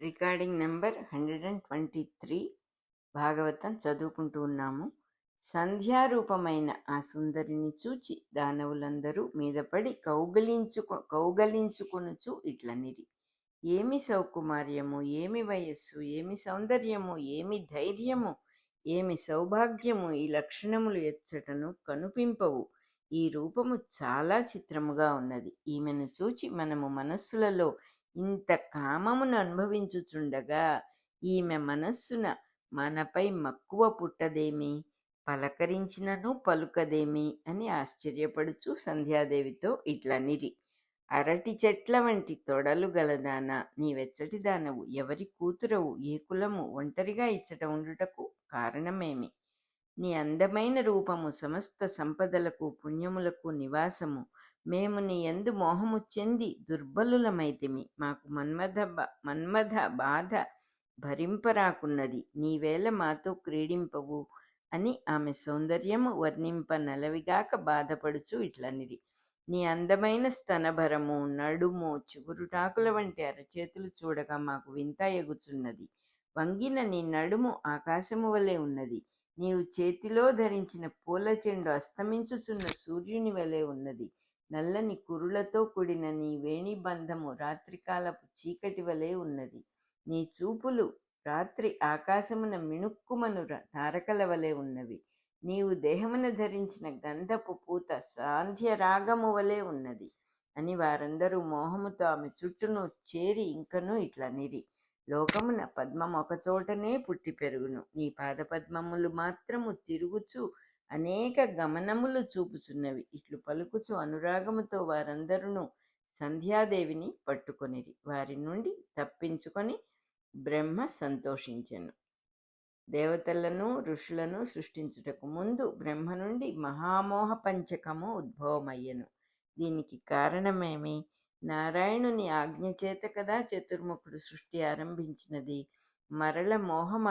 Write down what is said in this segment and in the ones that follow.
Recording number 123 Bhagavatam చదువుకుంటూ ఉన్నాము. సంధ్యారూపమైన ఆ సుందరిని చూచి దానవులందరూ మీదపడి కౌగలించుకొనుచు ఇట్లనిరి. ఏమి సౌకుమార్యము, ఏమి వయస్సు, ఏమి సౌందర్యము, ఏమి ధైర్యము, ఏమి సౌభాగ్యము, ఈ లక్షణములు ఎచ్చటను కనుపింపవు. ఈ రూపము చాలా చిత్రముగా ఉన్నది. ఈమెను చూచి మనము మనస్సులలో ఇంత కామమును అనుభవించుచుండగా ఈమె మనస్సున మనపై మక్కువ పుట్టదేమి, పలకరించినను పలుకదేమి అని ఆశ్చర్యపడుచు సంధ్యాదేవితో ఇట్లనిరి. అరటి చెట్ల వంటి తొడలు గలదానా, నీవెచ్చటి దానవు, ఎవరి కూతురవు, ఏ కులము, ఒంటరిగా ఇచ్చట ఉండుటకు కారణమేమి? నీ అందమైన రూపము సమస్త సంపదలకు పుణ్యములకు నివాసము. మేము నీ యందు మోహము చెంది దుర్బలులమైతిమి. మాకు మన్మథ బాధ భరింపరాకున్నది. నీవేళ మాతో క్రీడింపవు అని ఆమె సౌందర్యము వర్ణింప నలవిగాక బాధపడుచు ఇట్లనిరి. నీ అందమైన స్తనభరము, నడుము, చిగురుటాకుల వంటి అరచేతులు చూడగా మాకు వింత ఎగుచున్నది. వంగిన నీ నడుము ఆకాశము వలె ఉన్నది. నీవు చేతిలో ధరించిన పూల చెండు అస్తమించుచున్న సూర్యుని వలె ఉన్నది. నల్లని కురులతో కూడిన నీ వేణిబంధము రాత్రికాలపు చీకటి వలె ఉన్నది. నీ చూపులు రాత్రి ఆకాశమున మిణుక్కుమను తారకల వలె ఉన్నవి. నీవు దేహమున ధరించిన గంధపు పూత సాంధ్యరాగము వలె ఉన్నది అని వారందరూ మోహముతో ఆమె చుట్టూను చేరి ఇంకనూ ఇట్లనిరి. లోకమున పద్మం ఒకచోటనే పుట్టి పెరుగును. నీ పాదపద్మములు మాత్రము తిరుగుచు అనేక గమనములు చూపుచున్నవి. ఇట్లు పలుకుచు అనురాగముతో వారందరూ సంధ్యాదేవిని పట్టుకొనిరి. వారి నుండి తప్పించుకొని బ్రహ్మ సంతోషించెను. దేవతలను ఋషులను సృష్టించుటకు ముందు బ్రహ్మ నుండి మహామోహ పంచకము ఉద్భవమయ్యను. దీనికి కారణమేమి? నారాయణుని ఆజ్ఞ చేత కదా చతుర్ముఖుడు సృష్టి ఆరంభించినది. మరల మోహం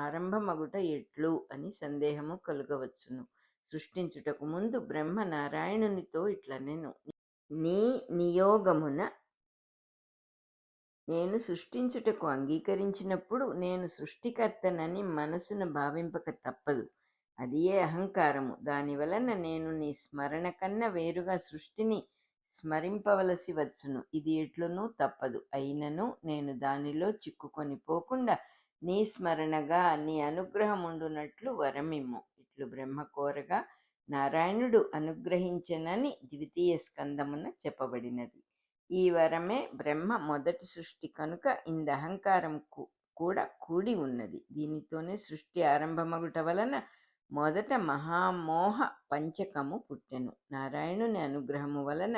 ఆరంభమగుట ఎట్లు అని సందేహము కలుగవచ్చును. సృష్టించుటకు ముందు బ్రహ్మ నారాయణునితో ఇట్లనెను. నీ నియోగమున నేను సృష్టించుటకు అంగీకరించినప్పుడు నేను సృష్టికర్తనని మనసున భావింపక తప్పదు. అది ఏ అహంకారము. దానివలన నేను నీ స్మరణ కన్నా వేరుగా సృష్టిని స్మరింపవలసి వచ్చును. ఇది ఎట్లునూ తప్పదు. అయినను నేను దానిలో చిక్కుకొని పోకుండా నీ స్మరణగా నీ అనుగ్రహం ఉండునట్లు వరమిమ్ము. ఇట్లు బ్రహ్మ కోరగా నారాయణుడు అనుగ్రహించెనని ద్వితీయ స్కందమున చెప్పబడినది. ఈ వరమే బ్రహ్మ మొదటి సృష్టి కనుక ఇంద అహంకారం కూడా కూడి ఉన్నది. దీనితోనే సృష్టి ఆరంభమగుట వలన మొదట మహామోహ పంచకము పుట్టెను. నారాయణుని అనుగ్రహము వలన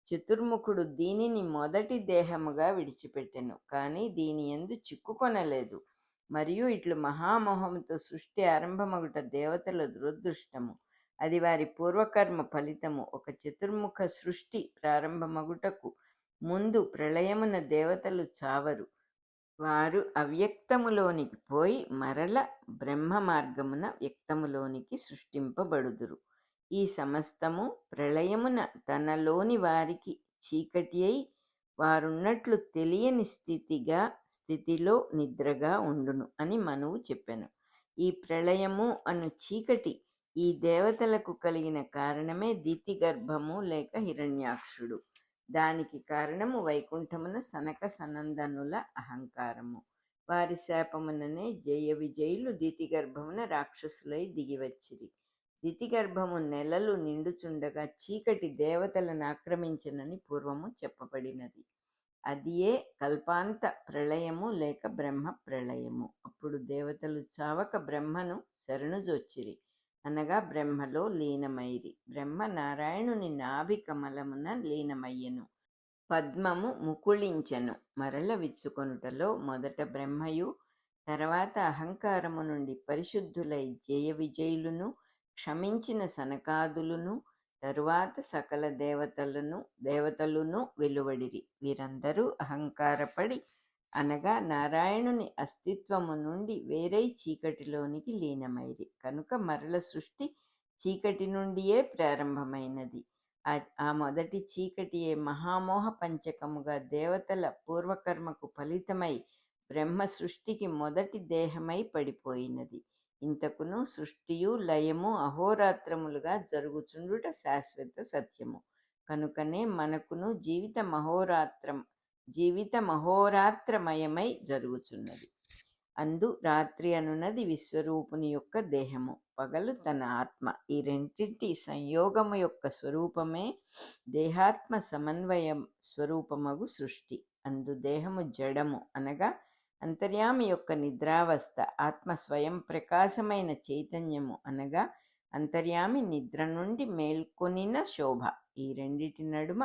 చతుర్ముఖుడు దీనిని మొదటి దేహముగా విడిచిపెట్టెను. కానీ దీని యందు చిక్కుకొనలేదు. మరియు ఇట్లు మహామోహముతో సృష్టి ఆరంభమగుట దేవతల దురదృష్టము. అది వారి పూర్వకర్మ ఫలితము. ఒక చతుర్ముఖ సృష్టి ప్రారంభమగుటకు ముందు ప్రళయమున దేవతలు చావరు. వారు అవ్యక్తములోనికి పోయి మరల బ్రహ్మ మార్గమున వ్యక్తములోనికి సృష్టింపబడుదురు. ఈ సమస్తము ప్రళయమున తనలోని వారికి చీకటి అయి వారున్నట్లు తెలియని స్థితిలో నిద్రగా ఉండును అని మనువు చెప్పెను. ఈ ప్రళయము అను చీకటి ఈ దేవతలకు కలిగిన కారణమే దితిగర్భము లేక హిరణ్యాక్షుడు. దానికి కారణము వైకుంఠమున సనక సనందనుల అహంకారము. వారి శాపముననే జయ విజయులు దితిగర్భమున రాక్షసులై దిగివచ్చిరి. దితిగర్భము నెలలు నిండుచుండగా చీకటి దేవతలను ఆక్రమించనని పూర్వము చెప్పబడినది. అదియే కల్పాంత ప్రళయము లేక బ్రహ్మ ప్రళయము. అప్పుడు దేవతలు చావక బ్రహ్మను శరణుజొచ్చిరి, అనగా బ్రహ్మలో లీనమైరి. బ్రహ్మ నారాయణుని నాభి కమలమున లీనమయ్యెను. పద్మము ముకుళించెను. మరల విచ్చుకొనుటలో మొదట బ్రహ్మయు తర్వాత అహంకారము నుండి పరిశుద్ధులై జయ విజయులను క్షమించిన సనకాదులను తరువాత సకల దేవతలును వెలువడిరి. వీరందరూ అహంకారపడి అనగా నారాయణుని అస్తిత్వము నుండి వేరై చీకటిలోనికి లీనమైరి. కనుక మరల సృష్టి చీకటి నుండియే ప్రారంభమైనది. ఆ మొదటి చీకటియే మహామోహ పంచకముగా దేవతల పూర్వకర్మకు ఫలితమై బ్రహ్మ సృష్టికి మొదటి దేహమై పడిపోయినది. ఇంతకును సృష్టియు లయము అహోరాత్రములుగా జరుగుచుండుట శాశ్వత సత్యము. కనుకనే మనకును జీవిత మహోరాత్రమయమై జరుగుచున్నది. అందు రాత్రి అనున్నది విశ్వరూపుని యొక్క దేహము, పగలు తన ఆత్మ. ఈ రెండింటి సంయోగము యొక్క స్వరూపమే దేహాత్మ సమన్వయం స్వరూపమగు సృష్టి. అందు దేహము జడము అనగా అంతర్యామి యొక్క నిద్రావస్థ, ఆత్మ స్వయం ప్రకాశమైన చైతన్యము అనగా అంతర్యామి నిద్ర నుండి మేల్కొనిన శోభ. ఈ రెండిటి నడుమ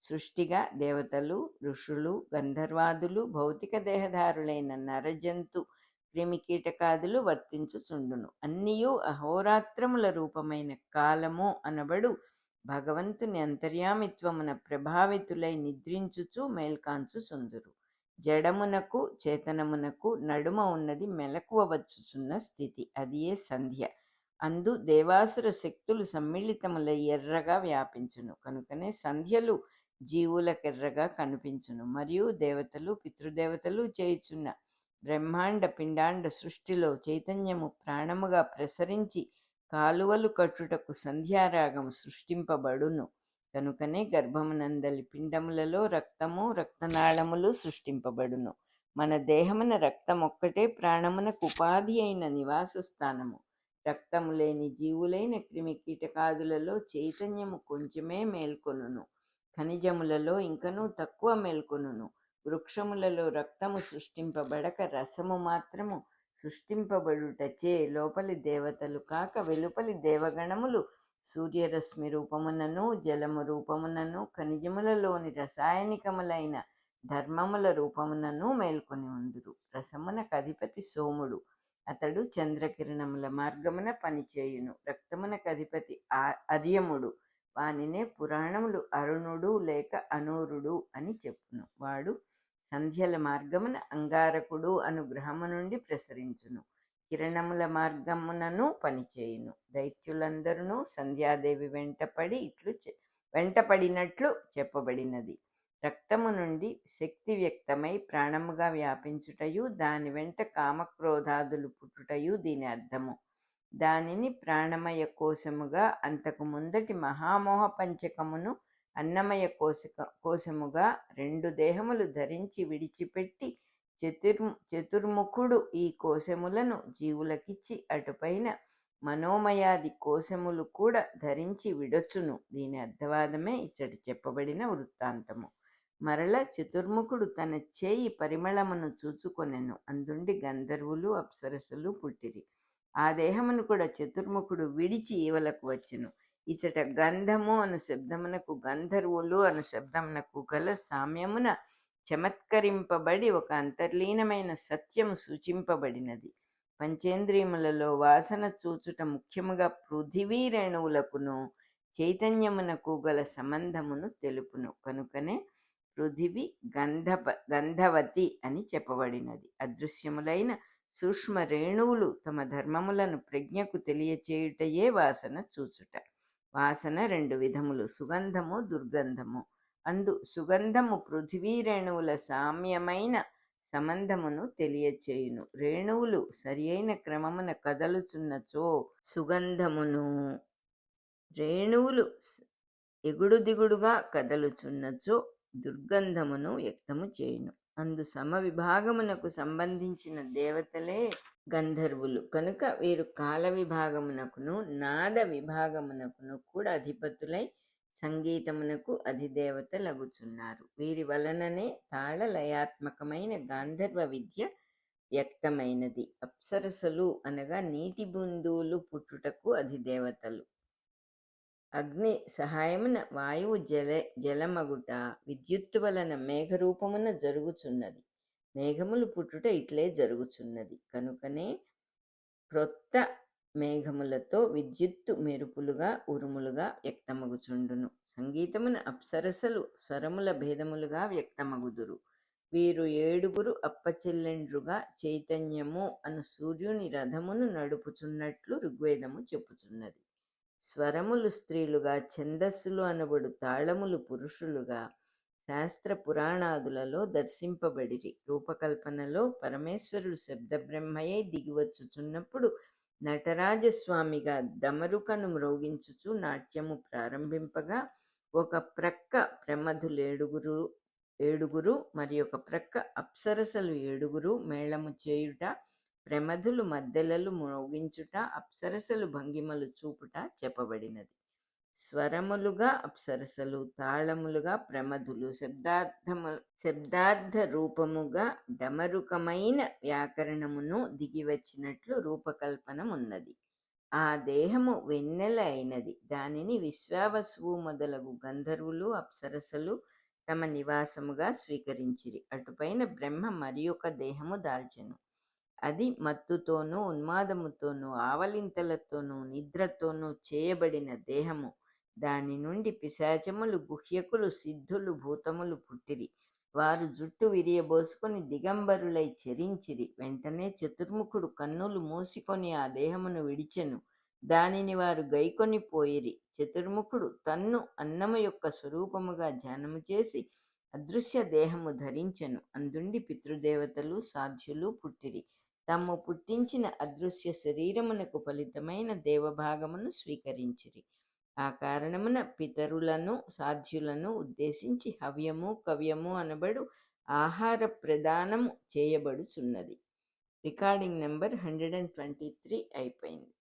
సృష్టిగా దేవతలు, ఋషులు, గంధర్వాదులు, భౌతిక దేహధారులైన నరజంతు క్రిమికీటకాదులు వర్తించుచుండును. అన్నియు అహోరాత్రముల రూపమైన కాలము అనబడు భగవంతుని అంతర్యామిత్వమున ప్రభావితులై నిద్రించుచు మేల్కాంచుచుందురు. జడమునకు చేతనమునకు నడుమ ఉన్నది మెలకువ వచ్చుచున్న స్థితి, అదియే సంధ్య. అందు దేవాసుర శక్తులు సమ్మిళితములై ఎర్రగా వ్యాపించును. కనుకనే సంధ్యలు జీవులకెర్రగా కనిపించును. మరియు దేవతలు, పితృదేవతలు చేయుచున్న బ్రహ్మాండ పిండాండ సృష్టిలో చైతన్యము ప్రాణముగా ప్రసరించి కాలువలు కట్టుటకు సంధ్యారాగము సృష్టింపబడును. కనుకనే గర్భమునందలి పిండములలో రక్తము, రక్తనాళములు సృష్టింపబడును. మన దేహమున రక్తమొక్కటే ప్రాణమునకు ఉపాధి అయిన నివాస స్థానము. రక్తము లేని జీవులైన క్రిమి కీటకాదులలో చైతన్యము కొంచెమే మేల్కొనును. ఖనిజములలో ఇంకనూ తక్కువ మేల్కొనును. వృక్షములలో రక్తము సృష్టింపబడక రసము మాత్రము సృష్టింపబడుటచే లోపలి దేవతలు కాక వెలుపలి దేవగణములు సూర్యరశ్మి రూపమునను, జలము రూపమునను, ఖనిజములలోని రసాయనికములైన ధర్మముల రూపమునను మేల్కొని ఉందురు. రసమునకు అధిపతి సోముడు, అతడు చంద్రకిరణముల మార్గమున పనిచేయును. రక్తమునకు అధిపతి అర్యముడు, వానినే పురాణములు అరుణుడు లేక అనూరుడు అని చెప్పును. వాడు సంధ్యల మార్గమున అంగారకుడు అను గ్రహము నుండి ప్రసరించును. కిరణముల మార్గమునను పనిచేయును. దైత్యులందరూ సంధ్యాదేవి వెంటపడినట్లు చెప్పబడినది. రక్తము నుండి శక్తి వ్యక్తమై ప్రాణముగా వ్యాపించుటయు, దాని వెంట కామక్రోధాదులు పుట్టుటయు దీని అర్థము. దానిని ప్రాణమయ కోశముగా, అంతకు ముందటి మహామోహ పంచకమును అన్నమయ కోశముగా రెండు దేహములు ధరించి విడిచిపెట్టి చతుర్ముఖుడు ఈ కోశములను జీవులకిచ్చి అటుపైన మనోమయాది కోశములు కూడా ధరించి విడచును. దీని అర్థవాదమే ఇచ్చటి చెప్పబడిన వృత్తాంతము. మరల చతుర్ముఖుడు తన చేయి పరిమళమును చూచుకొనెను. అందుండి గంధర్వులు, అప్సరసలు పుట్టిరి. ఆ దేహమును కూడా చతుర్ముఖుడు విడిచి ఈవలకు వచ్చెను. ఇచ్చట గంధము అను శబ్దమునకు గంధర్వులు అను శబ్దమునకు గల సామ్యమున చమత్కరింపబడి ఒక అంతర్లీనమైన సత్యము సూచింపబడినది. పంచేంద్రియములలో వాసన చూచుట ముఖ్యముగా పృథివీ రేణువులకును చైతన్యమునకు గల సంబంధమును తెలుపును. కనుకనే పృథివి గంధవతి అని చెప్పబడినది. అదృశ్యములైన సూక్ష్మ రేణువులు తమ ధర్మములను ప్రజ్ఞకు తెలియచేయుటయే వాసన చూచుట. వాసన రెండు విధములు, సుగంధము, దుర్గంధము. అందు సుగంధము పృథివీ రేణువుల సామ్యమైన సంబంధమును తెలియచేయును. రేణువులు సరి అయిన క్రమమున కదలుచున్నచో సుగంధమును, రేణువులు ఎగుడు దిగుడుగా కదలుచున్నచో దుర్గంధమును వ్యక్తము చేయును. అందు సమవిభాగమునకు సంబంధించిన దేవతలే గంధర్వులు. కనుక వీరు కాల విభాగమునకును నాద విభాగమునకును కూడా అధిపతులై సంగీతమునకు అధిదేవతలగుచున్నారు. వీరి వలననే తాళ లయాత్మకమైన గాంధర్వ విద్య వ్యక్తమైనది. అప్సరసలు అనగా నీటి బిందువులు పుట్టుటకు అధిదేవతలు. అగ్ని సహాయమున వాయువు జలమగుట, విద్యుత్తు వలన మేఘరూపమున జరుగుచున్నది. మేఘములు పుట్టుట ఇట్లే జరుగుచున్నది. కనుకనే క్రొత్త మేఘములతో విద్యుత్తు మెరుపులుగా, ఉరుములుగా వ్యక్తమగుచుండును. సంగీతమున అప్సరసలు స్వరముల భేదములుగా వ్యక్తమగుదురు. వీరు 7 అప్పచెల్లెండ్రుగా చైతన్యము అను సూర్యుని రథమును నడుపుచున్నట్లు ఋగ్వేదము చెప్పుచున్నది. స్వరములు స్త్రీలుగా, ఛందస్సులు అనబడు తాళములు పురుషులుగా శాస్త్ర పురాణాదులలో దర్శింపబడిరి. రూపకల్పనలో పరమేశ్వరుడు శబ్దబ్రహ్మయై దిగివచ్చుచున్నప్పుడు నటరాజస్వామిగా దమరుకను మ్రోగించుచు నాట్యము ప్రారంభింపగా ఒక ప్రక్క ప్రమధులేడుగురు ఏడుగురు మరి ఒక ప్రక్క అప్సరసలు ఏడుగురు మేళము చేయుట, ప్రమధులు మద్దెలలు మ్రోగించుట, అప్సరసలు భంగిమలు చూపుట చెప్పబడినది. స్వరములుగా అప్సరసలు, తాళములుగా ప్రమధులు, శబ్దార్థ రూపముగా డమరుకమైన వ్యాకరణమును దిగివచ్చినట్లు రూపకల్పనమున్నది. ఆ దేహము వెన్నెల అయినది. దానిని విశ్వావసువు మొదలగు గంధర్వులు, అప్సరసలు తమ నివాసముగా స్వీకరించిరి. అటుపైన బ్రహ్మ మరి ఒక దేహము దాల్చెను. అది మత్తుతోనూ, ఉన్మాదముతోనూ, ఆవలింతలతోనూ, నిద్రతోనూ చేయబడిన దేహము. దాని నుండి పిశాచములు, గుహ్యకులు, సిద్ధులు, భూతములు పుట్టిరి. వారు జుట్టు విరియబోసుకొని దిగంబరులై చెరించిరి. వెంటనే చతుర్ముఖుడు కన్నులు మూసికొని ఆ దేహమును విడిచెను. దానిని వారు గైకొని పోయిరి. చతుర్ముఖుడు తన్ను అన్నము యొక్క స్వరూపముగా ధ్యానము చేసి అదృశ్య దేహము ధరించెను. అందుండి పితృదేవతలు, సాధ్యులు పుట్టిరి. తాము పుట్టించిన అదృశ్య శరీరమునకు ఫలితమైన దేవభాగమును స్వీకరించిరి. ఆ కారణమున పితరులను, సాధ్యులను ఉద్దేశించి హవ్యము, కవ్యము అనబడు ఆహార ప్రదానము చేయబడుచున్నది. రికార్డింగ్ నెంబర్ 123 అయిపోయింది.